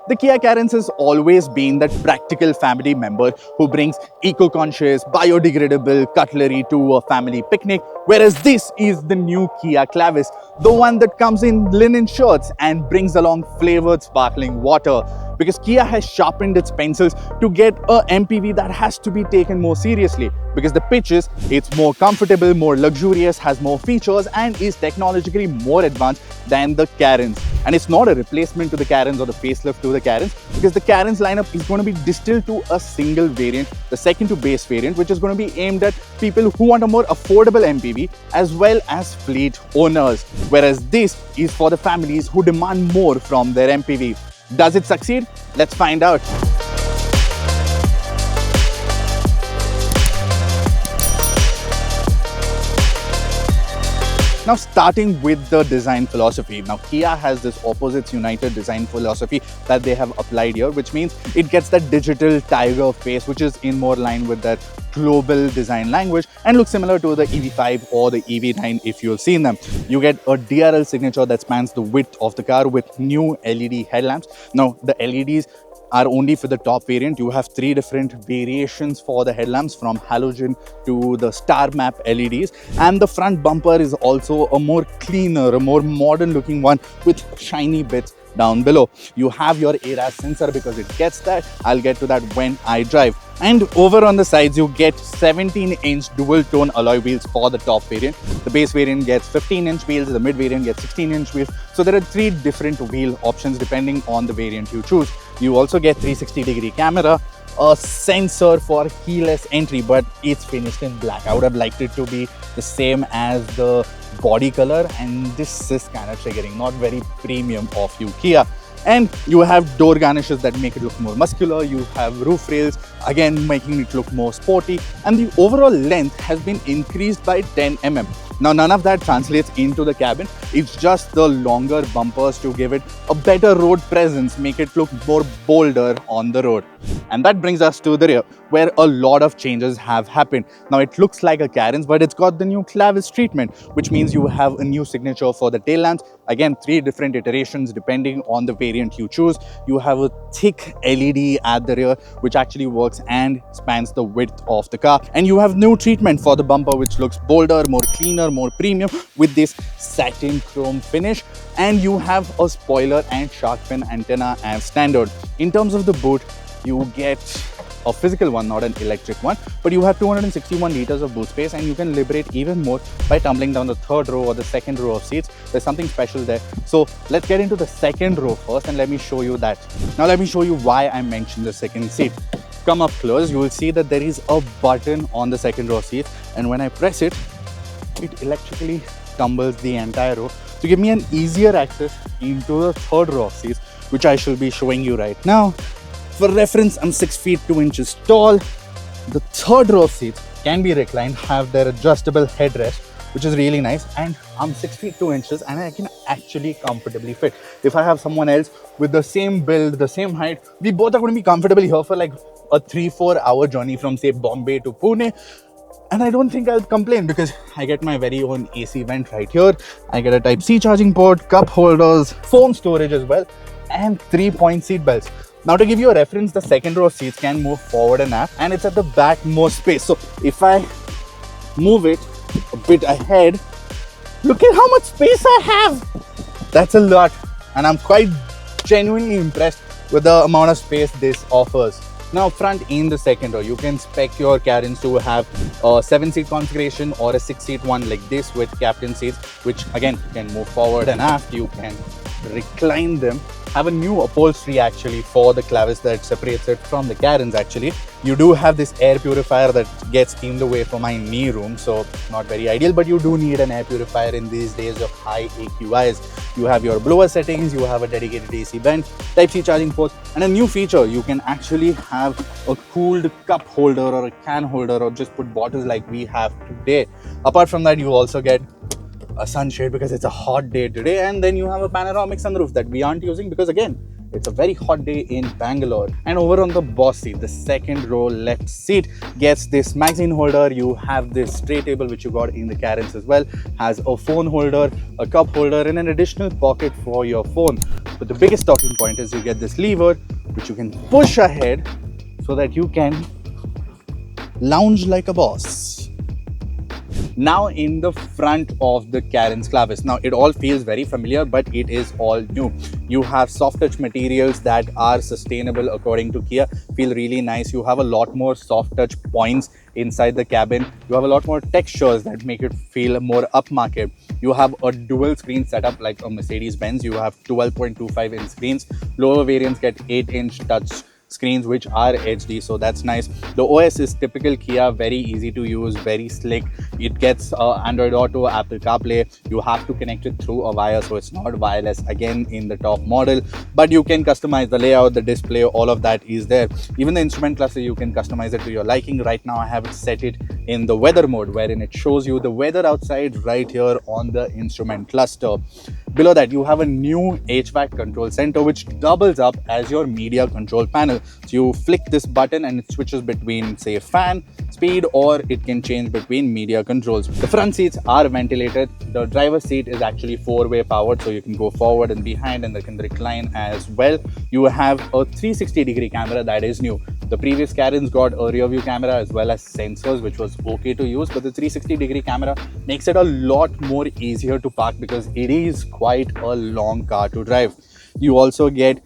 The Kia Carens has always been that practical family member who brings eco-conscious, biodegradable cutlery to a family picnic, whereas this is the new Kia Clavis, the one that comes in linen shirts and brings along flavored sparkling water. Because Kia has sharpened its pencils to get a MPV that has to be taken more seriously. Because the pitch is, it's more comfortable, more luxurious, has more features and is technologically more advanced than the Carens. And it's not a replacement to the Carens or the facelift to the Carens, because the Carens lineup is going to be distilled to a single variant, the second to base variant, which is going to be aimed at people who want a more affordable MPV as well as fleet owners. Whereas this is for the families who demand more from their MPV. Does it succeed? Let's find out. Now, starting with the design philosophy. Now, Kia has this opposites united design philosophy that they have applied here, which means it gets that digital tiger face, which is in more line with that global design language and looks similar to the EV5 or the EV9 if you've seen them. You get a DRL signature that spans the width of the car with new LED headlamps. Now, the LEDs are only for the top variant. You have 3 different variations for the headlamps, from halogen to the star map LEDs, and the front bumper is also a more cleaner, a more modern looking one with shiny bits down below. You have your ADAS sensor because it gets that. I'll get to that when I drive. And over on the sides, you get 17-inch dual-tone alloy wheels for the top variant. The base variant gets 15-inch wheels, the mid variant gets 16-inch wheels. So there are 3 different wheel options depending on the variant you choose. You also get 360-degree camera, a sensor for keyless entry, but it's finished in black. I would have liked it to be the same as the body color, and this is kind of triggering, not very premium of you, Kia. And you have door garnishes that make it look more muscular. You have roof rails, again making it look more sporty. And the overall length has been increased by 10 mm. Now, none of that translates into the cabin. It's just the longer bumpers to give it a better road presence, make it look more bolder on the road. And that brings us to the rear, where a lot of changes have happened. Now, it looks like a Carens, but it's got the new Clavis treatment, which means you have a new signature for the tail lamps. Again, 3 different iterations depending on the variant you choose. You have a thick LED at the rear, which actually works and spans the width of the car. And you have new treatment for the bumper, which looks bolder, more cleaner, more premium with this satin chrome finish. And you have a spoiler and shark fin antenna as standard. In terms of the boot, you get a physical one, not an electric one, but you have 261 liters of boot space, and you can liberate even more by tumbling down the 3rd row or the 2nd row of seats. There's something special there. So let's get into the 2nd row first, and let me show you that. Now let me show you why I mentioned the 2nd seat. Come up close, you will see that there is a button on the 2nd row seat, and when I press it, it electrically tumbles the entire row to give me an easier access into the 3rd row of seats, which I shall be showing you right now. For reference, I'm 6 feet 2 inches tall. The 3rd row of seats can be reclined, have their adjustable headrest, which is really nice. And I'm 6 feet 2 inches and I can actually comfortably fit. If I have someone else with the same build, the same height, we both are going to be comfortable here for like a 3-4 hour journey from, say, Bombay to Pune. And I don't think I'll complain because I get my very own AC vent right here. I get a Type-C charging port, cup holders, phone storage as well, and 3-point seat belts. Now, to give you a reference, the 2nd row of seats can move forward and aft, and it's at the back most space. So if I move it a bit ahead, look at how much space I have. That's a lot, and I'm quite genuinely impressed with the amount of space this offers. Now, front in the 2nd row, you can spec your Carens to have a 7-seat configuration or a 6-seat one like this with captain seats, which again can move forward and aft. You can recline them. Have a new upholstery actually for the Clavis that separates it from the Carens. Actually, you do have this air purifier that gets steamed away from my knee room, so not very ideal, but you do need an air purifier in these days of high AQIs. You have your blower settings, you have a dedicated AC vent, Type-C charging port, and a new feature, you can actually have a cooled cup holder or a can holder, or just put bottles like we have today. Apart from that, you also get a sunshade because it's a hot day today, and then you have a panoramic sunroof that we aren't using because again It's a very hot day in Bangalore. And over on the boss seat, the second row left seat gets this magazine holder. You have this tray table which you got in the Carens as well. Has a phone holder, a cup holder, and an additional pocket for your phone. But the biggest talking point is you get this lever which you can push ahead so that you can lounge like a boss. Now in the front of the Carens Clavis. Now it all feels very familiar, but it is all new. You have soft touch materials that are sustainable according to Kia, feel really nice. You have a lot more soft touch points inside the cabin. You have a lot more textures that make it feel more upmarket. You have a dual screen setup like a Mercedes-Benz. You have 12.25 inch screens. Lower variants get 8-inch touch screens which are HD, so that's nice. The OS is typical Kia, very easy to use, very slick. It gets Android Auto, Apple CarPlay. You have to connect it through a wire, so it's not wireless again in the top model, but you can customize the layout, the display, all of that is there. Even the instrument cluster, you can customize it to your liking. Right now I have it set it in the weather mode, wherein it shows you the weather outside right here on the instrument cluster. Below that, you have a new HVAC control center which doubles up as your media control panel. So you flick this button and it switches between, say, fan speed, or it can change between media controls. The front seats are ventilated. The driver's seat is actually 4-way powered, so you can go forward and behind, and they can recline as well. You have a 360-degree camera that is new. The previous Carens got a rear view camera as well as sensors, which was okay to use, but the 360-degree camera makes it a lot more easier to park because it is quite a long car to drive. You also get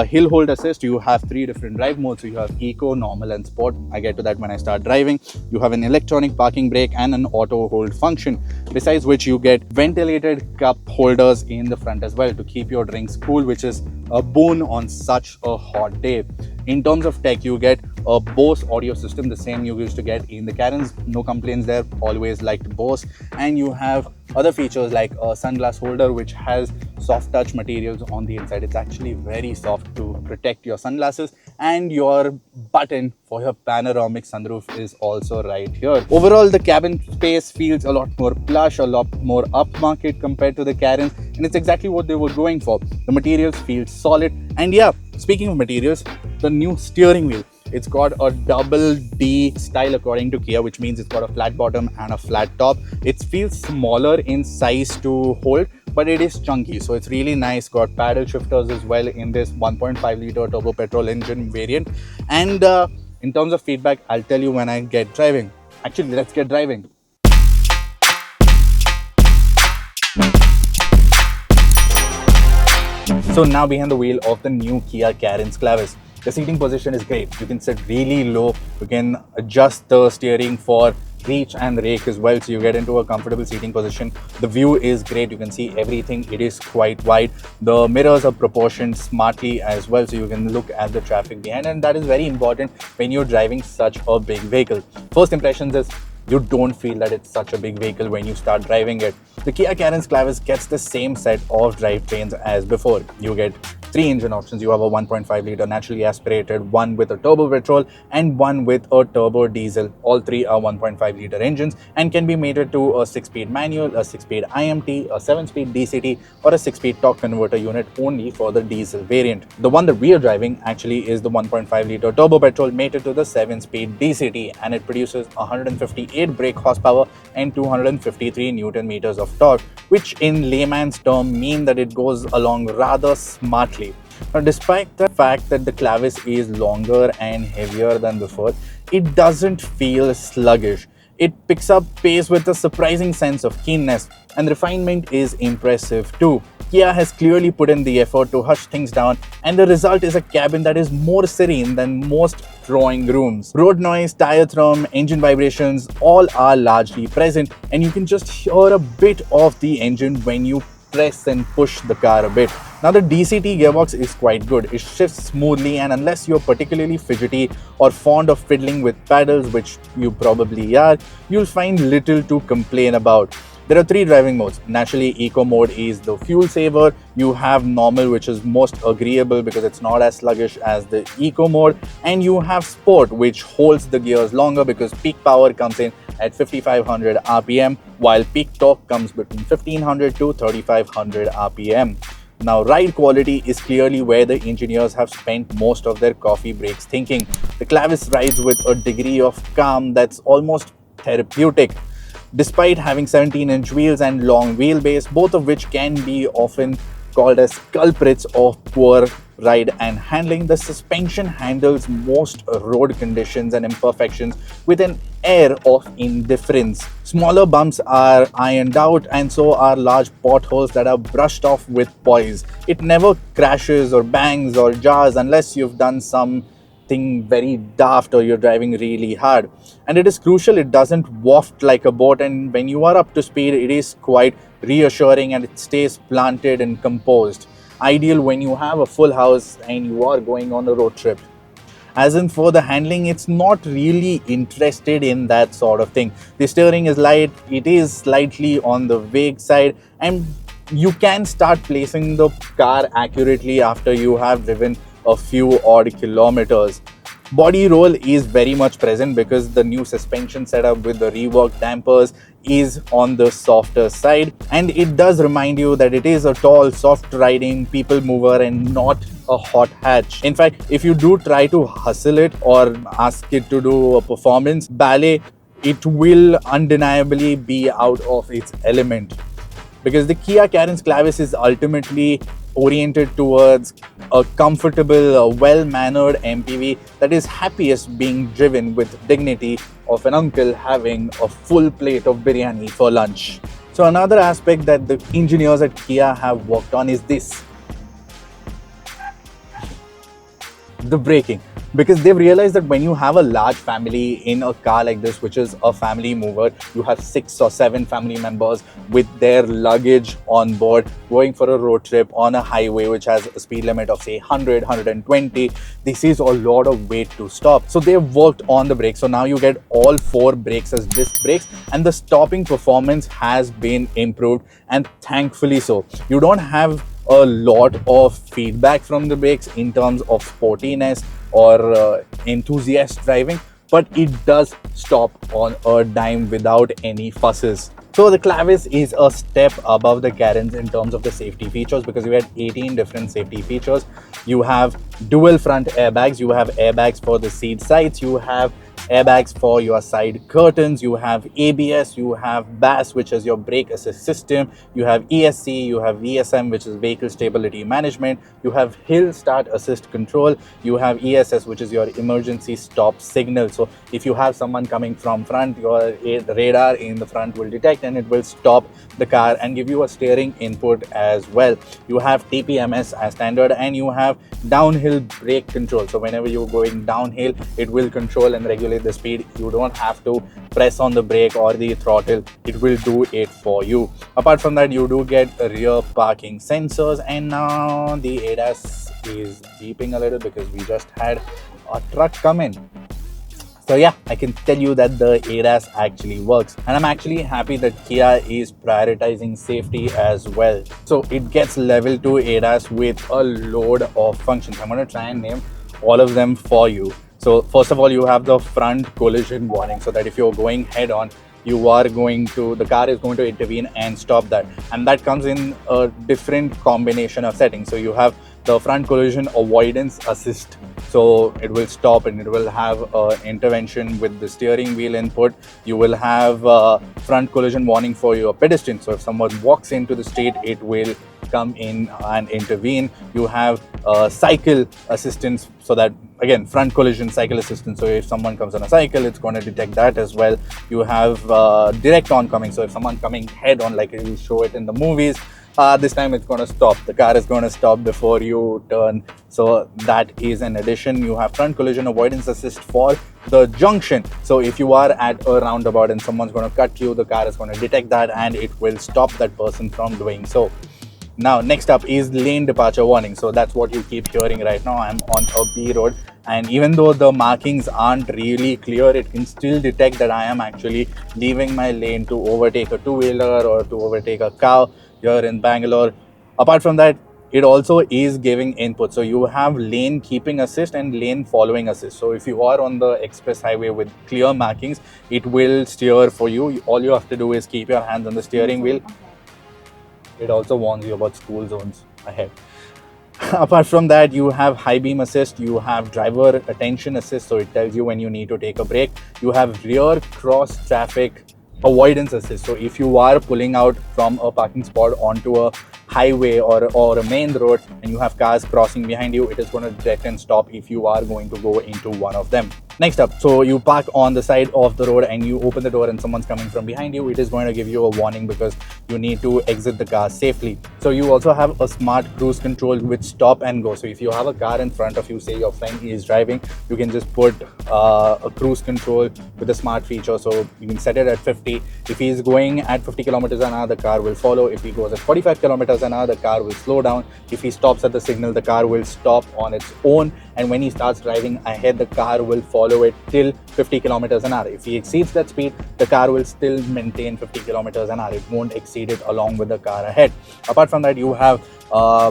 hill hold assist. You have 3 different drive modes. So you have eco, normal and sport. I get to that when I start driving. You have an electronic parking brake and an auto hold function. Besides which, you get ventilated cup holders in the front as well to keep your drinks cool, which is a boon on such a hot day. In terms of tech, you get a Bose audio system, the same you used to get in the Carens. No complaints there, always liked Bose. And you have other features like a sunglass holder which has soft touch materials on the inside. It's actually very soft to protect your sunglasses, and your button for your panoramic sunroof is also right here. Overall, the cabin space feels a lot more plush, a lot more upmarket compared to the Carens, and it's exactly what they were going for. The materials feel solid, and yeah, speaking of materials, the new steering wheel. It's got a double D style according to Kia, which means it's got a flat bottom and a flat top. It feels smaller in size to hold, but it is chunky, so it's really nice. Got paddle shifters as well in this 1.5 liter turbo petrol engine variant. And in terms of feedback, I'll tell you when I get driving. Actually, let's get driving. So now behind the wheel of the new Kia Carens Clavis. The seating position is great. You can sit really low. You can adjust the steering for reach and rake as well, so you get into a comfortable seating position. The view is great. You can see everything. It is quite wide. The mirrors are proportioned smartly as well, so you can look at the traffic behind, and that is very important when you're driving such a big vehicle. First impressions is you don't feel that it's such a big vehicle when you start driving it. The Kia Carens Clavis gets the same set of drivetrains as before. You get 3 engine options. You have a 1.5 liter naturally aspirated, one with a turbo petrol and one with a turbo diesel. All 3 are 1.5 liter engines and can be mated to a 6-speed manual, a 6-speed IMT, a 7-speed DCT, or a 6-speed torque converter unit only for the diesel variant. The one that we are driving actually is the 1.5 liter turbo petrol mated to the 7-speed DCT, and it produces 158 brake horsepower and 253 Newton meters of torque, which in layman's term mean that it goes along rather smartly. Now, despite the fact that the Clavis is longer and heavier than before, it doesn't feel sluggish. It picks up pace with a surprising sense of keenness, and refinement is impressive too. Kia has clearly put in the effort to hush things down, and the result is a cabin that is more serene than most drawing rooms. Road noise, tire thrum, engine vibrations, all are largely present, and you can just hear a bit of the engine when you press and push the car a bit. Now, the DCT gearbox is quite good. It shifts smoothly, and unless you're particularly fidgety or fond of fiddling with paddles, which you probably are, you'll find little to complain about. There are 3 driving modes. Naturally, Eco mode is the fuel saver. You have normal, which is most agreeable because it's not as sluggish as the Eco mode. And you have Sport, which holds the gears longer because peak power comes in at 5500 RPM, while peak torque comes between 1500 to 3500 RPM. Now, ride quality is clearly where the engineers have spent most of their coffee breaks thinking. The Clavis rides with a degree of calm that's almost therapeutic. Despite having 17-inch wheels and long wheelbase, both of which can be often called as culprits of poor ride and handling, the suspension handles most road conditions and imperfections with an air of indifference. Smaller bumps are ironed out, and so are large potholes that are brushed off with poise. It never crashes or bangs or jars unless you've done something very daft or you're driving really hard. And it is crucial, it doesn't waft like a boat, and when you are up to speed, it is quite reassuring and it stays planted and composed. Ideal when you have a full house and you are going on a road trip. As in, for the handling, it's not really interested in that sort of thing. The steering is light, it is slightly on the vague side, and you can start placing the car accurately after you have driven a few odd kilometers. Body roll is very much present because the new suspension setup with the reworked dampers is on the softer side, and it does remind you that it is a tall, soft riding people mover and not a hot hatch. In fact, if you do try to hustle it or ask it to do a performance ballet, it will undeniably be out of its element, because the Kia Carens Clavis is ultimately oriented towards a comfortable, well-mannered MPV that is happiest being driven with dignity of an uncle having a full plate of biryani for lunch. So another aspect that the engineers at Kia have worked on is this: the braking. Because they've realized that when you have a large family in a car like this, which is a family mover, you have 6 or 7 family members with their luggage on board going for a road trip on a highway which has a speed limit of say 100, 120. This is a lot of weight to stop. So they've worked on the brakes. So now you get all 4 brakes as disc brakes, and the stopping performance has been improved, and thankfully so. You don't have a lot of feedback from the brakes in terms of sportiness or enthusiast driving, but it does stop on a dime without any fusses. So the Clavis is a step above the Carens in terms of the safety features, because you had 18 different safety features. You have dual front airbags, you have airbags for the seat sides, you have airbags for your side curtains, you have ABS, you have BAS, which is your brake assist system, you have ESC, you have VSM, which is vehicle stability management, you have hill start assist control, you have ESS, which is your emergency stop signal. So if you have someone coming from front, your radar in the front will detect and it will stop the car and give you a steering input as well. You have TPMS as standard, and you have downhill brake control. So whenever you're going downhill, it will control and regulate the speed. You don't have to press on the brake or the throttle, it will do it for you. Apart from that, you do get rear parking sensors, and now the ADAS is beeping a little because we just had a truck come in. So yeah, I can tell you that the ADAS actually works, and I'm actually happy that Kia is prioritizing safety as well. So it gets level 2 ADAS with a load of functions. I'm going to try and name all of them for you. So first of all, you have the front collision warning, so that if you're going head on, the car is going to intervene and stop that. And that comes in a different combination of settings. So you have the front collision avoidance assist, so it will stop and it will have intervention with the steering wheel input. You will have front collision warning for your pedestrian, so if someone walks into the street, it will come in and intervene. You have cycle assistance, so that again, front collision cycle assistance, so if someone comes on a cycle, it's going to detect that as well. You have direct oncoming, so if someone coming head on, like we show it in the movies, this time it's going to stop. The car is going to stop before you turn. So that is an addition. You have front collision avoidance assist for the junction. So if you are at a roundabout and someone's going to cut you, the car is going to detect that and it will stop that person from doing so. Now, next up is lane departure warning. So that's what you keep hearing right now. I'm on a B road, and even though the markings aren't really clear, it can still detect that I am actually leaving my lane to overtake a two-wheeler or to overtake a cow here in Bangalore. Apart from that, it also is giving input. So you have lane keeping assist and lane following assist. So if you are on the express highway with clear markings, it will steer for you. All you have to do is keep your hands on the steering wheel. It also warns you about school zones. ahead. Apart from that, you have high beam assist, you have driver attention assist, so it tells you when you need to take a break. You have rear cross traffic avoidance assist, so if you are pulling out from a parking spot onto a highway or a main road and you have cars crossing behind you, it is going to detect and stop if you are going to go into one of them. Next up, so you park on the side of the road and you open the door and someone's coming from behind you, it is going to give you a warning because you need to exit the car safely. So you also have a smart cruise control with stop and go. So if you have a car in front of you, say your friend is driving, you can just put a cruise control with a smart feature. So you can set it at 50. If he is going at 50 kilometers an hour, the car will follow. If he goes at 45 kilometers an hour, the car will slow down. If he stops at the signal, the car will stop on its own. And when he starts driving ahead, the car will follow it till 50 kilometers an hour. If he exceeds that speed, the car will still maintain 50 kilometers an hour. It won't exceed it along with the car ahead. Apart from that, you have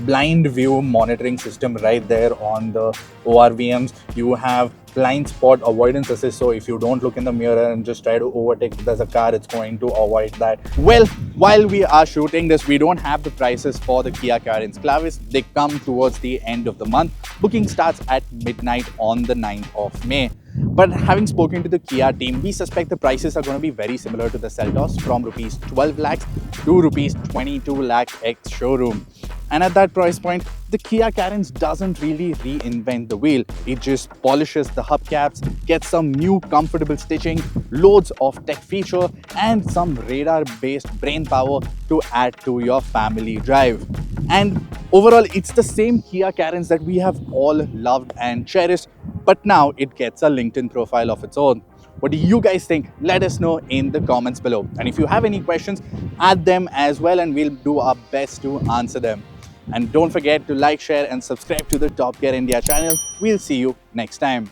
blind view monitoring system right there on the ORVMs. You have blind spot avoidance assist, so if you don't look in the mirror and just try to overtake there's a car, it's going to avoid that. Well, while we are shooting this, we don't have the prices for the Kia Carens Clavis. They come towards the end of the month. Booking starts at midnight on the 9th of May. But having spoken to the Kia team, we suspect the prices are going to be very similar to the Seltos, from rupees 12 lakhs to rupees 22 lakh ex-showroom. And at that price point, the Kia Carens doesn't really reinvent the wheel. It just polishes the hubcaps, gets some new comfortable stitching, loads of tech feature, and some radar-based brain power to add to your family drive. And overall, it's the same Kia Carens that we have all loved and cherished, but now it gets a LinkedIn profile of its own. What do you guys think? Let us know in the comments below. And if you have any questions, add them as well and we'll do our best to answer them. And don't forget to like, share and subscribe to the Top Gear India channel. We'll see you next time.